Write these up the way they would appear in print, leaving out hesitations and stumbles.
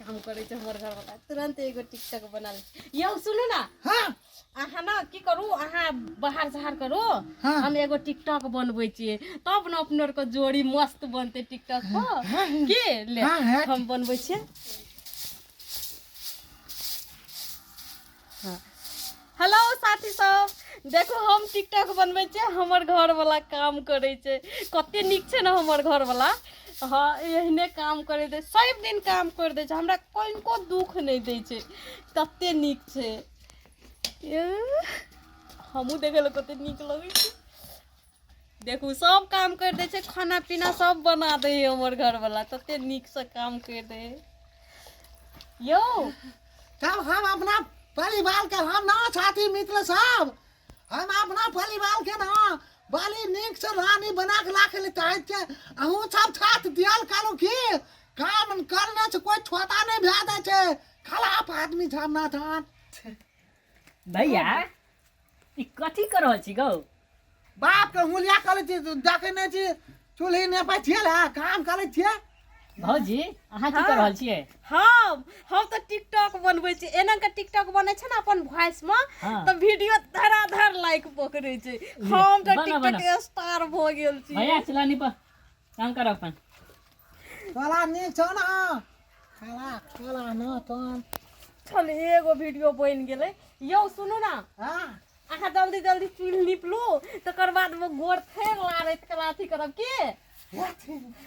काम करे छे हमर घर वाला तुरंत एगो टिकटॉक बना ले। यौ सुनो ना, हाँ अहाँ ना की करू, अहाँ बाहर जहार करो, हाँ। हम एगो टिकटॉक बनबै छिए, तब ना अपने को जोड़ी मस्त बनते टिकटॉक पर। हाँ, के ले हाँ, हाँ। हम बनबै छिए। हाँ हेलो साथी सब, देखो हम टिकटॉक बनबै छिए, हमर घर वाला काम करे छे, कते निक छे ना हमर घर वाला। हाँ एहने काम करे दे, सब दिन काम कर दे छे, हमरा कोनको दुख नहीं दे छे, कते निक छे। हमू देखे लो कते निक लगे छे। देखू सब काम कर दे छे, खाना पीना सब बना दे हमर घर वाला, कते निक से काम कर दे। यो तब हम अपना परिवार के हम ना साथी मित्र सब, हम अपना परिवार के ना बाली नीक से रानी बना के लाके ले चाहे छे। अहू सब साथ दियल करो की काम करने से कोई छोटा नहीं भेदे छे, खराब आदमी छे ना था। भैया ई कथी कर रहल छी गौ? बाप के हुलिया करे छी, देखे नहीं छी चूल्ही ने पे छिए काम करे छिए। भौजी अहाँ की कर रहल छियै? हम तो टिकटॉक बनबै छी, एना के टिकटॉक बने छे ना अपन वॉइस में, हाँ। तो वीडियो धराधर लाइक पकड़े छे। हम तो बना, टिकटॉक बना। के स्टार भ गेल छी। भैया चलानी पर काम कर अपन। चला नीक छ ना, चला ना तो चल एगो वीडियो बन गेले। यो सुनो ना, हां अहाँ जल्दी जल्दी चूल्ही निपलू, तकर बाद वो गोर फेर लारैत के अथी करब के।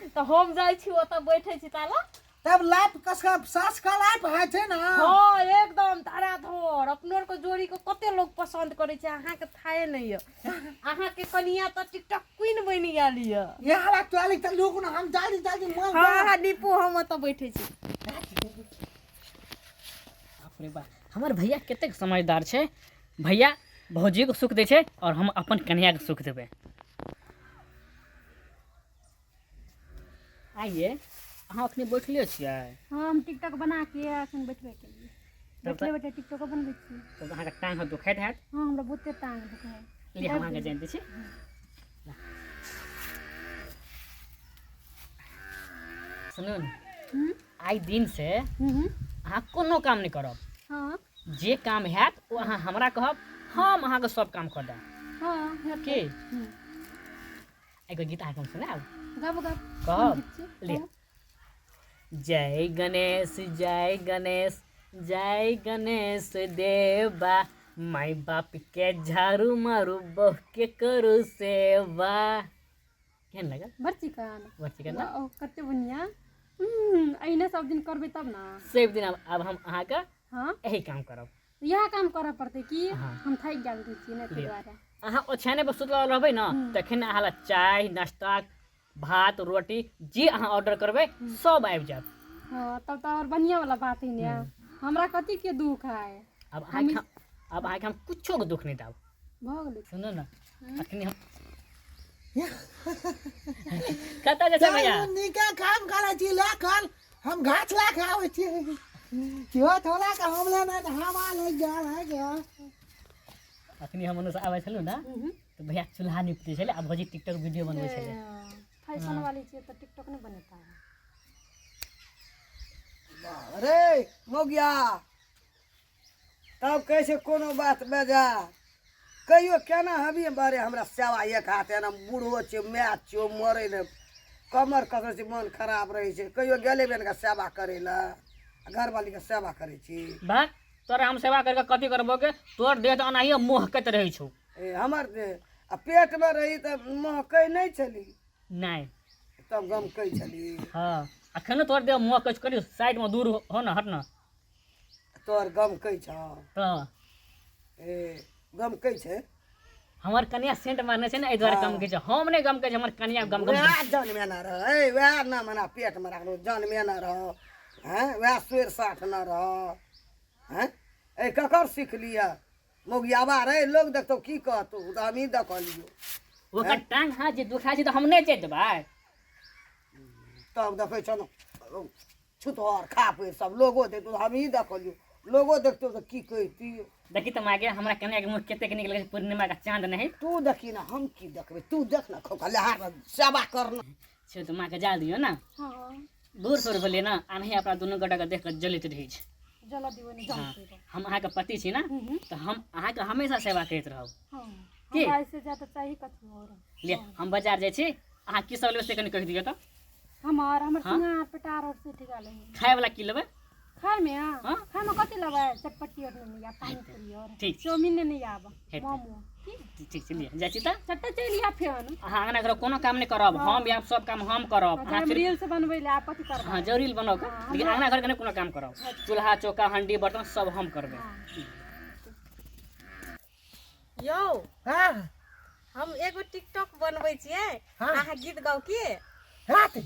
तो हम जाई छी ओतऽ बैठे छी ताला, तब लाइफ कसका सास का लाइफ है छे ना। हाँ एकदम धराधर, अपनों को जोड़ी को कते लोग पसंद करे छे, अहाँ के थाए नहीं है। अहाँ के कनिया तो टिकटॉक क्वीन बन गेली है। ये हला चली त लोग ना हम जल्दी जल्दी मोल हाँ निपू, हम ओतऽ बैठे छी। बाप रे बाप, हमर भैया कतेक समझदार छे। भैया भौजी को सुख दे छे और हम अपन कन्या के सुख देबे। आइए अहाँ अखनी बैठले छियै? हाँ हम टिकटॉक बना के अखन बैठबे के लिए बैठले बैठे टिकटॉक बनबै छी। तो अहाँके टांग दुखाइत हैत। हाँ हमरा बहुते टांग दुखाय। लिए हम अहाँके जान दै छी। सुनू न, आइ दिन से अहाँ कोनो काम नहीं करब। हाँ जे काम हैत वो अहाँ हमरा कहब, हम अहाँके सब काम कर देब। हाँ की एगो गीत अहाँके हम सुनाब? गब गब कहब ले। जय गणेश जय गणेश जय गणेश देवा, माई बाप के झाड़ू मारू बह के करू सेवा। केहन लगल? बर्ची कान बच्ची के ना ओ कते बनिया। अइने सब दिन करबे तब ना। सब दिन अब हम अहाँके हाँ यही काम करब। यह काम करे पड़ते कि हाँ। हम थाक गेल छी ने तै दुआरे। अहाँ ओछाने पर सुतल रहबै ना, तखन अहाँ ला चाय नाश्ता भात रोटी जे अहाँ ऑर्डर करबै सब आबि जायत। हाँ तब तो और बढ़िया वाला बात है ने। हमरा कथी के दुख है? अब अहाँके हम कुछो के दुख नहीं देब। भ गेलै। सुनो ना, अखनी हम कता जैसे भैया निका काम करे छी लेखन हम घाट ला के आवे छी। क्यों थोड़ा का हम लेना त हम आ ले जा है क्या। अखनी हम ओने से आबै छलु ना, तो भैया चूल्हा निपते छले, अब भौजी टिकटॉक वीडियो बनबै छले। फैशन वाली चीज तो टिकटॉक नहीं बनेता है। अरे मोगिया तब कैसे कोनो बात बजा कहियो केना हबी बारे हमरा सेवा एक हाथ एना बूढ़ो छे मैच छे मरे ने कमर कसर से मन खराब रहे छे, कहियो गेले बेन का सेवा करे ला घर वाली के सेवा करे छी। बा तोरा हम सेवा करके कथी करबो के? तोर देह त अनाहिए मोहकत रहै छौ। ए हमर दे आ पेट में रही त महकै नहीं छली, नहीं तब गम कई छली। हां अखन तोर देह मोहकत करियो, साइड में दूर हो ना, हट ना। तोर गम कई छ तो ए गम कई छे। हमर कन्या सेंट मारने छे ना, ए द्वारा कम के छ। हम नहीं गम के छ, हमर कन्या गम गम वह जन में ना रह ए वह ना मना पेट में रखलो जन में ना रह हैं, वह स्वेर साठ ना रह हैं। ए ककर सीख लिया मोगियाबा रे, लोग देखतो की कहतो त हम ही देख लियो। वो का टांग हाथ जे दुखा छै त हम नहीं चैत भाई। तब देखे छ छुतहर खा पे सब लोगो देखतो हम ही देख लियो, लोगो देखतो त की कहती। देखी त मागे हमरा कन्या के मुंह केते निक लगे, पूर्णिमा का चांद नहीं। तू देखी ना हम की देखबे, तू देख ना खोखा लहार सेवा करना। छो त मां के जाल दियो ना। हाँ बूढ़ सूढ़ भेलिए ना आ नहीं अपना दुनू गोटा के देख के जलित रही छै जला दियो ने हाँ, जानते हो हम अहाँ के पति छी ना तो हम अहाँ के हमेशा सेवा करैत रहब हां की? हमरा इससे ज्यादा चाहिए कथी और ले हम बाजार जाइ छी अहाँ की सब लेबै से कनि कहि दियौ तो हमर हाँ? सिंगार पेटार और से ठिका ले खाए वाला की लेबै खाए में हाँ? खाए में कथी लेबै चटपटी और नहीं या पानी पूरी और ठीक छै। चाउमीन नहीं आबा हेतै। मोमो ठीक छै लिए जाइ छी तऽ चट्टा चलिया फेन अहाँ अंगना घर कोनो काम नहीं करब हम या सब काम हम करब अहाँ हम रील से बनबै ले आप कथी करबा हाँ जरूर बनाओ के लेकिन अंगना घर के नहीं कोनो काम करब चूल्हा चौका हंडी बर्तन सब हम करबै यौ हाँ हम एगो टिकटॉक बनबै छियै हाँ। अहाँ गीत गाउ की हेत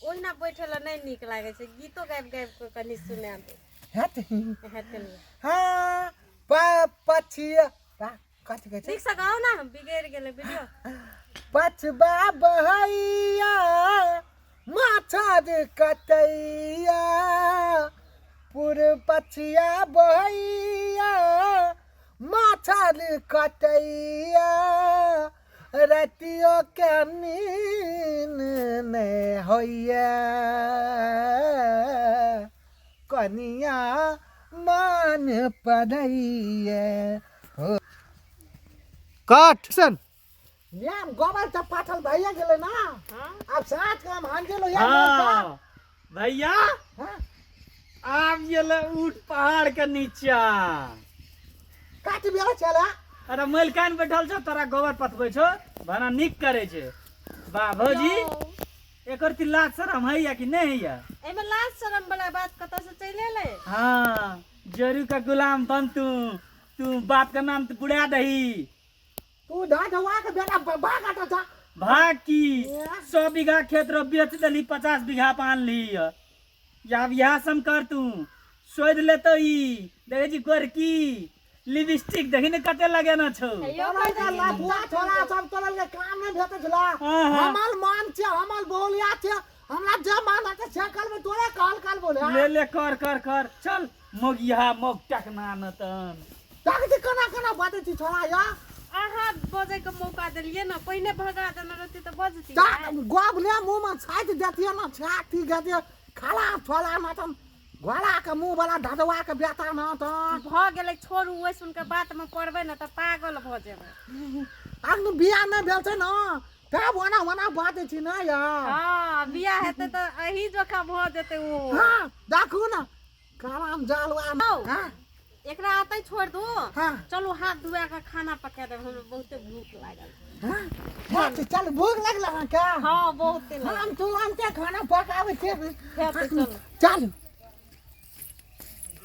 ओहिना बैठल नहीं नीक लागे छै गीतो गाबि गाबि के कनि सुना दे हेत हेतै नहीं हाँ पछिया कथी कहै छै ठीक से गाओ ना बिगड़ गेलै वीडियो पछबा बहैया माछर कटैया पुर पछिया बहैया माछर कटैया रतियो के नींद ने होइया कनिया मान पड़ैया कट सन याम गोबर त पाथल भैया गेले ना अब साथ काम हांजेलो याम हाँ भैया हां आब गेले ऊट पहाड़ के नीचा काटी बेला चला अरे मलकान बैठल छौ तोरा गोबर पथबै छौ बना निक करे छै वाह भौजी एकर ती लाज शरम है या कि नहीं है एमे लाज शरम वाला बात कतौ से चले ले हाँ जरू का गुलाम बन तू बाप का नाम तो बुढ़ा दही तू ढाढवा के बेटा बागा त जा भाग की 100 बीघा खेत रो बेच दली 50 बीघा पान ली या अब यहाँ सम कर तू सोच ले तो ई देखे जी गोरकी लिपस्टिक देखी ने कते लगे ना छौ तोरा का लाफुआ छोरा सब तोरा के काम नहीं भेटै छला हाँ, हाँ। हमल मान छ हमल बोलिया छ हमरा जे मान त से कल में तोरे काल बोले ले कर चल मोगिया मोग टकना न तन ताकि कना बाते छी छोरा या अहाँ बजे के मौका देलिए ना पहिने भगा देना रहती तो बजती ता गोबले मुंह में छाट देतिए ना छाटी गतिए खाला छोला ना त घोड़ा के मुंह वाला ढाढवा के बेटा ना त भ गेलै छोड़ू ओइ सुन के बात में पड़बै ना त पागल भ जेबै अग्न बिया नहीं भेल छै ना तब वना बात छी ना या हां बियाह हेतै त एही जोखा भ जेतै ओ हां देखू ना काराम जालवा हां एकरा आते छोड़ दू हां चलो हाथ धुआ के खाना पका देब हमरा बहुते भूख लागल हां चल भूख लगला क्या हां बहुते हम तुरंत खाना पकावे छे लागल चलो चल